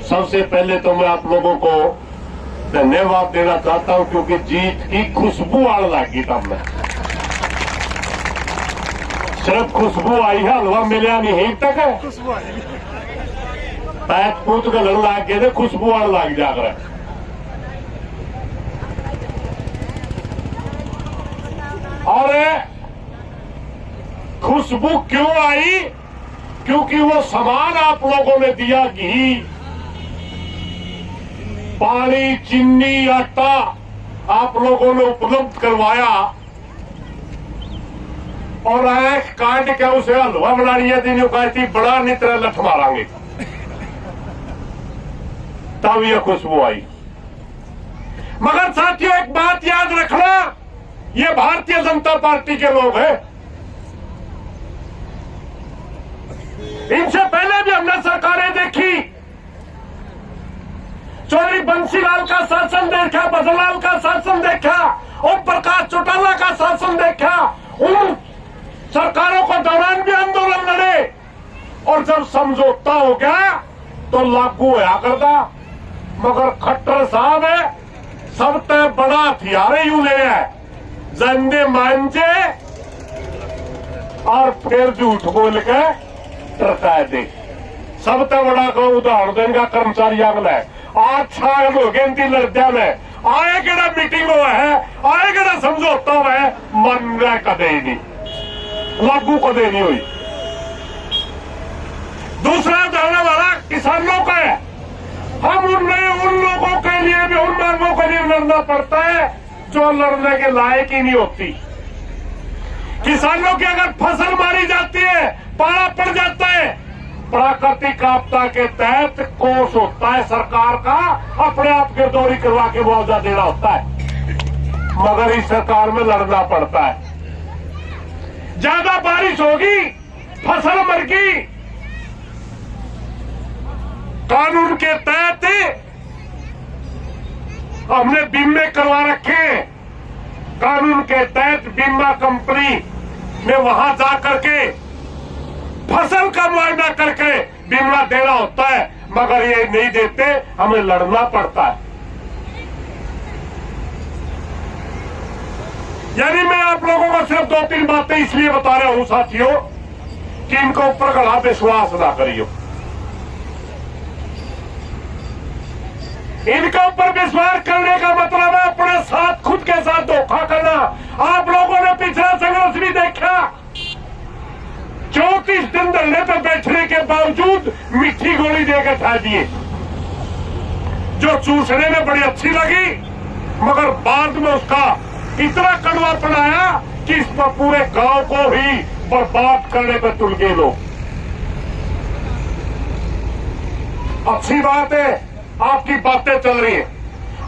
सबसे पहले तो मैं आप लोगों को धन्यवाद देना चाहता हूं, क्योंकि जीत की खुशबू आने लगी तब में। सिर्फ खुशबू आई है, हलवा मिले नहीं ही तक है। पैक पूत गलन लग गए थे, खुशबू आने लग जाकर। और खुशबू क्यों आई? क्योंकि वो सामान आप लोगों ने दिया, घी, पानी, चीनी, आटा आप लोगों ने उपलब्ध करवाया, और ऐश काट के उसे हलवा बनानी है कहती बड़ा नित्र लठ मारांगे, तब यह खुशबू आई। मगर साथियों एक बात याद रखना, ये भारतीय जनता पार्टी के लोग हैं। इनसे पहले भी हमने सरकारें देखी, चौधरी बंसीलाल का शासन देखा, बदलाल का शासन देखा, ओम प्रकाश चौटाला का शासन देखा। उन सरकारों के दौरान भी आंदोलन लड़े, और जब समझौता हो गया तो लागू होया करता। मगर खट्टर साहब है, सब तय बड़ा हथियार यूं ले है, जंदे मांझे और फिर झूठ बोल के टरका दे। सब तय बड़ा का उदाहरण देगा कर्मचारी अगला है। आज छाग हो गए लड़द्या में आए केड़ा मीटिंग हुआ है, आए केड़ा समझौता हुआ है, मन रहा कदे ही नहीं, लागू कदे नहीं हुई। दूसरा उदाहरण वाला किसानों का है। हम उन लोगों के लिए भी, उन मांगों के लिए लड़ना पड़ता है जो लड़ने के लायक ही नहीं होती। किसानों की अगर फसल मारी जाती है, पाला पड़ जाता है, प्राकृतिक आपदा के तहत कोष होता है सरकार का, अपने आप गिरदौरी करवा के मुआवजा देना होता है। मगर इस सरकार में लड़ना पड़ता है। ज्यादा बारिश होगी, फसल मर गई, कानून के तहत हमने बीमे करवा रखे। कानून के तहत बीमा कंपनी में वहां जाकर के फसल का मुआवजा करके बीमा देना होता है, मगर ये नहीं देते, हमें लड़ना पड़ता है। यानी मैं आप लोगों को सिर्फ 2-3 बातें इसलिए बता रहा हूं साथियों कि इनको ऊपर गला विश्वास ना करियो। इनके ऊपर विश्वास करने का मतलब है अपने साथ, खुद के साथ धोखा करना। आप लोगों ने पिछला संघर्ष भी देखा, 34 दिन धरने पर बैठने के बावजूद मीठी गोली देकर खा दिए, जो चूसने में बड़ी अच्छी लगी, मगर बाद में उसका इतना कड़वापन आया कि इस पर पूरे गांव को ही बर्बाद करने पर तुल गए लोग। अच्छी बात है आपकी बातें चल रही है,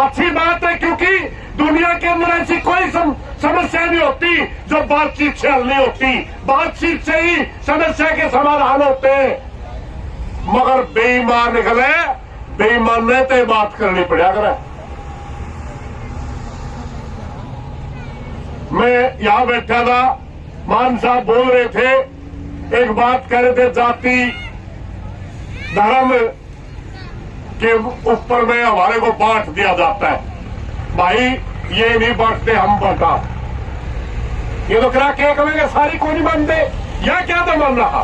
अच्छी बात है, क्योंकि दुनिया के अंदर ऐसी कोई समस्या नहीं होती जो बातचीत से हल नहीं होती। बातचीत से ही समस्या के समाधान होते हैं। मगर बेईमान निकले, बेईमान ने तो बात करनी पड़ा करे। मैं यहां बैठा था, मान साहब बोल रहे थे, एक बात कह रहे थे, जाति धर्म के ऊपर में हमारे को बांट दिया जाता है। भाई ये नहीं बांटते, हम बांटा। ये तो क्या कहेंगे, सारी को नहीं मानते, या क्या तो मान रहा।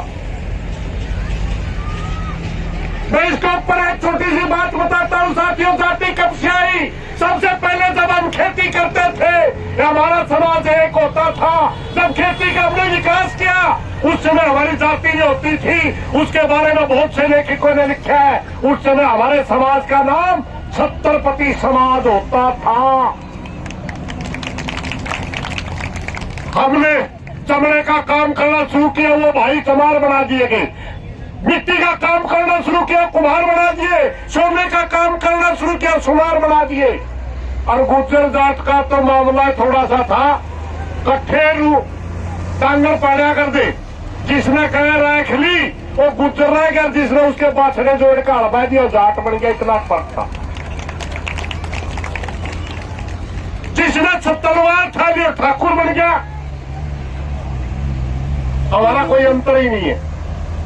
मैं इसके ऊपर एक छोटी सी बात बताता हूं साथियों। जाति कब से आई? सबसे पहले जब हम खेती करते थे, हमारा समाज एक होता था। जब खेती का हमने विकास किया, उस समय हमारी जाति जो होती थी, उसके बारे में बहुत से लेखकों ने लिखा है। उस समय हमारे समाज का नाम छत्रपति समाज होता था। हमने चमड़े का काम करना शुरू किया, वो भाई चमार बना दिए गए। मिट्टी का काम करना शुरू किया, कुम्हार बना दिए। सोने का काम करना शुरू किया, सुनार बना दिए। और गुर्जर जाट का तो मामला थोड़ा सा था, कट्ठे टांगर पाड़ा कर दे, जिसने कहे रख ली वो गुर्जर रह गया, जिसने उसके बाछड़े जोड़ के हड़बा दिया जाट बन गया। इतना फर्क था। जिसने छत्तरवार था लिया ठाकुर बन गया। हमारा कोई अंतर ही नहीं है।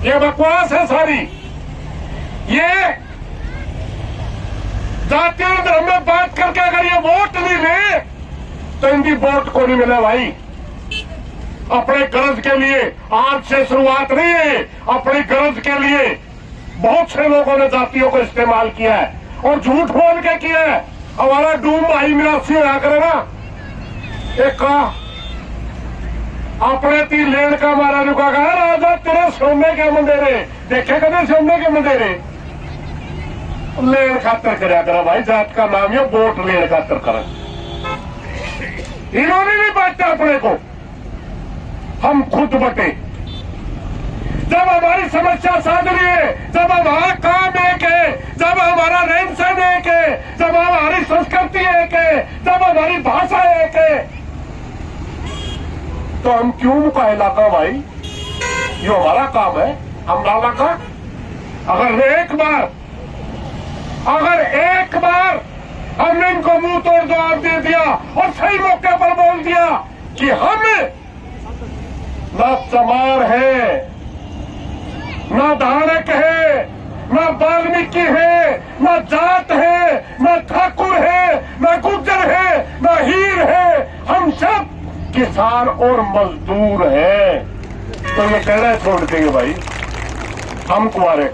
ये बकवास है सारी। ये जाति और धर्म में बात करके अगर ये वोट नहीं ले तो इनकी वोट को नहीं मिला भाई। अपने गरज के लिए आज से शुरुआत नहीं है, अपनी गरज के लिए बहुत से लोगों ने जातियों को इस्तेमाल किया है और झूठ बोल के किया है। हमारा डूम भाई मिरासी होया करे ना, एक कहा अपने ती लेन का मारा रुका कहा राजा तेरे सोने के मंदिरे देखे कदे सोने के मंदिरे लेन खातर कराया करा भाई। जात का नाम है वोट लेन खातर करा। इन्होंने नहीं बांटा अपने को, हम खुद बटे। जब हमारी समस्या साध रही है, जब हमारा काम एक है, जब हमारा रहन सहन एक है, जब हमारी संस्कृति एक है, जब हमारी भाषा एक है, तो हम क्यों मुकाबला का भाई? ये हमारा काम है, हम लाला का। अगर एक बार हमने इनको मुंह तोड़ जवाब दे दिया और सही मौके पर बोल दिया कि हम न चमार है, न धारक है, न वाल्मीकि है, न जाट है, न ठाकुर है, न गुर्जर है, न हीर है, हम सब किसान और मजदूर है। तो ये कह रहे छोड़ देंगे भाई हम कुआरे।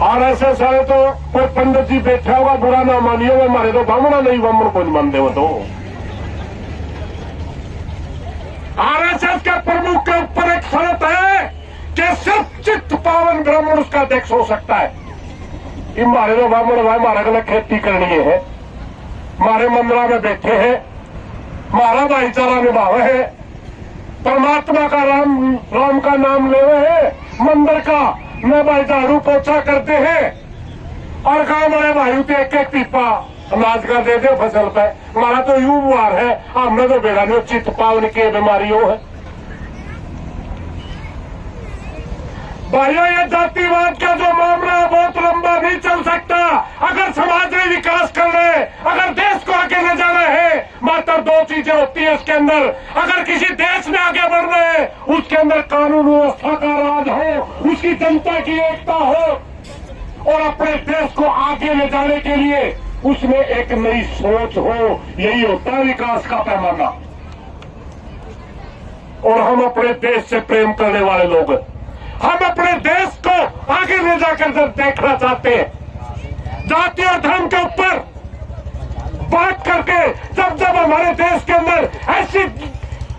और ऐसे सारे तो कोई पंडित जी बैठा होगा, बुरा ना मानिए, हमारे तो ब्राह्मणा नहीं, ब्राह्मण को नहीं मानते हो। तो आरएसएस के प्रमुख के ऊपर एक शर्त है कि सिर्फ चित्त पावन ब्राह्मण उसका अध्यक्ष हो सकता है। हमारे तो ब्राह्मण भाई हमारे गलत खेती करनी है, हमारे मंदिरा में बैठे हैं, हमारा भाईचारा निभावे है, परमात्मा का राम का नाम ले रहे हैं, मंदिर का न भाई झाड़ू पोछा करते हैं और गांव वाले भाई पे एक एक पीपा अनाज का दे दे फसल पे। हमारा तो यूं बुआर है, हमने तो बेड़ा नहीं चित्त पावन की बीमारियों है। भाइयों ये जातिवाद का जो मामला बहुत लंबा नहीं चल सकता। अगर समाज में विकास करना है, अगर देश को आगे ले जाना है, मात्र दो चीजें होती है इसके अंदर। अगर किसी देश में आगे बढ़ना है, उसके अंदर कानून व्यवस्था का राज हो, उसकी जनता की एकता हो और अपने देश को आगे ले जाने के लिए उसमें एक नई सोच हो, यही होता है विकास का पैमाना। और हम अपने देश से प्रेम करने वाले लोग हैं, हम अपने देश को आगे ले जाकर जब देखना चाहते हैं। जाति और धर्म के ऊपर बात करके जब हमारे देश के अंदर ऐसी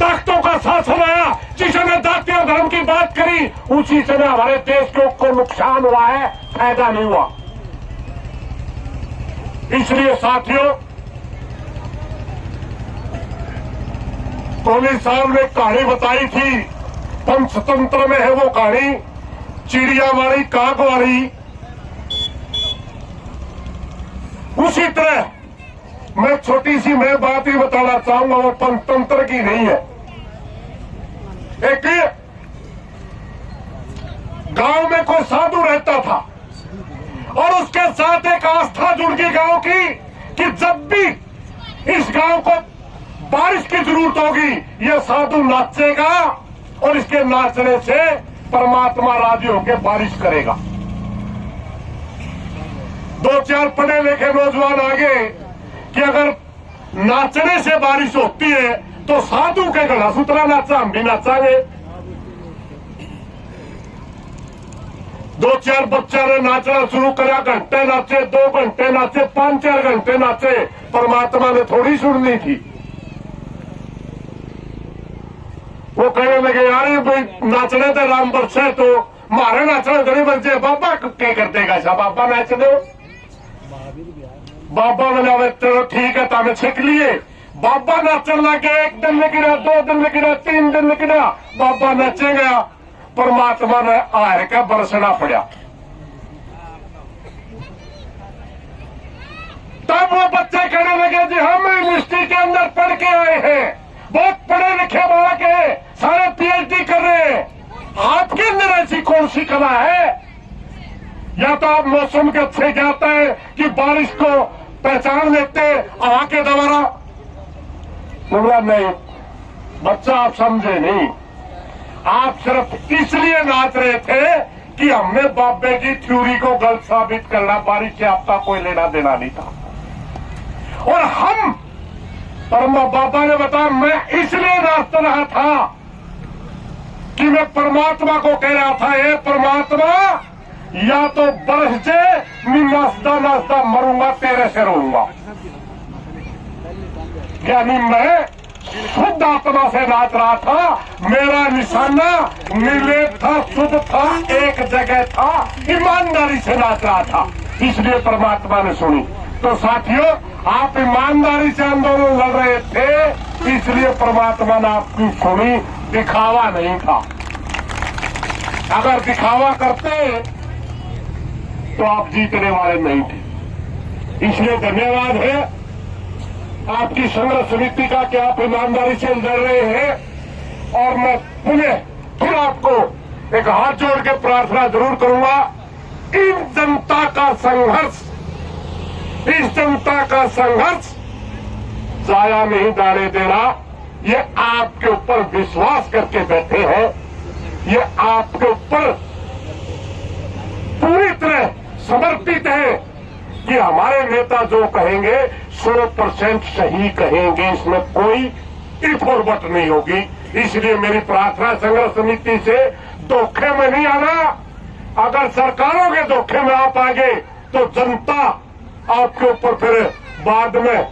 ताकतों का शासन आया जिसने जाति और धर्म की बात करी, उसी समय हमारे देश को नुकसान हुआ है, फायदा नहीं हुआ। इसलिए साथियों, पुलिस साहब ने कहानी बताई थी, पंचतंत्र में है वो कहानी, चिड़िया वाली काग वाली। उसी तरह मैं छोटी सी बात ही बताना चाहूंगा, वो पंचतंत्र की नहीं है। एक गांव में कोई साधु रहता था और उसके साथ एक आस्था जुड़ गई गांव की कि जब भी इस गांव को बारिश की जरूरत होगी ये साधु नाचेगा और इसके नाचने से परमात्मा राजी होकर बारिश करेगा। दो चार पढ़े लिखे नौजवान आगे कि अगर नाचने से बारिश होती है तो साधु के गला सूत्रा नाचा, हम भी नाचांगे। दो चार बच्चा ने नाचना शुरू करा, घंटे नाचे, 2 घंटे नाचे, 5-4 घंटे नाचे, परमात्मा ने थोड़ी सुननी थी। वो कहने लगे यार ये भाई नाचने तो राम बरसे तो मारे नाचने घड़ी बरसे, बाबा क्या कर देगा ऐसा, बाबा नाच दो। बाबा बोला चलो ठीक है, ताने छिक लिए। बाबा नाचने लगे, 1 दिन निकला, 2 दिन निकला, 3 दिन निकला, बाबा नाचे गया, परमात्मा ने आर का बरसना पड़ा। तब वो बच्चे कहने लगे जी हम यूनिवर्सिटी के अंदर पढ़ के आए हैं, बहुत पढ़े लिखे बालक है, सारे पीएचडी कर रहे हैं, आपके अंदर ऐसी कौन सी कला है? या तो आप मौसम के अच्छे जाता है कि बारिश को पहचान लेते हवा के द्वारा? बोला नहीं बच्चा, आप समझे नहीं, आप सिर्फ इसलिए नाच रहे थे कि हमने बाबे की थ्योरी को गलत साबित करना बारिश से आपका कोई लेना देना नहीं था। और हम परम बाबा ने बताया, मैं इसलिए नाच रहा था कि मैं परमात्मा को कह रहा था, हे परमात्मा या तो बरस जे, मैं नाचता नाचता मरूंगा, तेरे से रहूंगा। यानी मैं शुद्ध आत्मा से नाच रहा था, मेरा निशाना नीले था, शुद्ध था, एक जगह था, ईमानदारी से नाच रहा था, इसलिए परमात्मा ने सुनी। तो साथियों, आप ईमानदारी से आंदोलन लड़ रहे थे, इसलिए परमात्मा ने आपकी सुनी, दिखावा नहीं था। अगर दिखावा करते तो आप जीतने वाले नहीं थे। इसलिए धन्यवाद है आपकी संघर्ष समिति का कि आप ईमानदारी से लड़ रहे हैं। और मैं पुनः फिर आपको एक हाथ जोड़ के प्रार्थना जरूर करूंगा, इन जनता का संघर्ष, इस जनता का संघर्ष जाया नहीं जाने देना। ये आपके ऊपर विश्वास करके बैठे हैं, ये आपके ऊपर पूरी तरह समर्पित है कि हमारे नेता जो कहेंगे 100% सही कहेंगे, इसमें कोई इफ और बट नहीं होगी। इसलिए मेरी प्रार्थना संघर्ष समिति से धोखे में नहीं आना। अगर सरकारों के धोखे में आप आ गए तो जनता आपके ऊपर फिर बाद में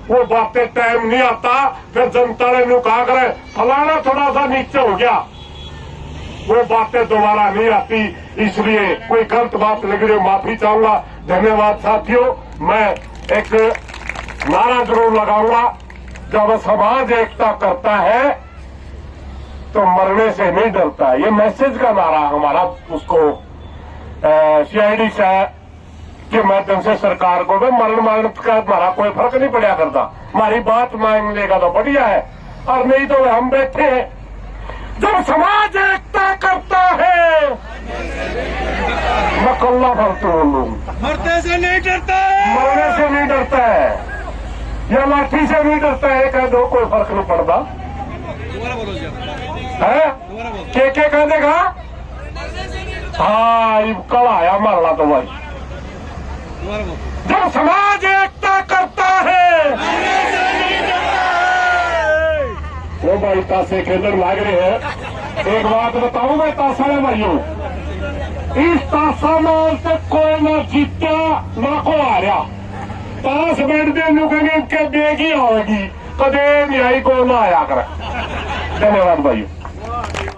वो बातें टाइम नहीं आता, फिर जनता ने यूं कहा करे फलाना थोड़ा सा नीचे हो गया, वो बातें दोबारा नहीं आती। इसलिए कोई गलत बात लग रही माफी चाहूंगा। धन्यवाद साथियों। मैं एक नारा जरूर लगाऊंगा, जब समाज एकता करता है तो मरने से नहीं डरता। ये मैसेज का नारा हमारा, उसको सीआईडी के माध्यम से सरकार को भी मरण का हमारा कोई फर्क नहीं पड़ा करता। हमारी बात मान लेगा तो बढ़िया है, और नहीं तो हम बैठे हैं। जब समाज एकता करता है, मैं कल्ला फालतू बोलूं, मरते से नहीं डरता है, मरने से नहीं डरता है, या लाठी से नहीं डरता है, कह दो कोई फर्क नहीं पड़ता है। के कह देगा हाँ कल आया मरना तो भाई। जब समाज एकता करता है, वो भाई ताशे खेलने लाग रहे हैं। एक बात बताऊं मैं ताशा में भाइयों, इस ताशा में से कोई ना जीत्या ना को हारा। ताश बैठते लुकेंगे इनके बेगी होगी, कदे नहीं आई को ना आया कर। धन्यवाद भाइयों।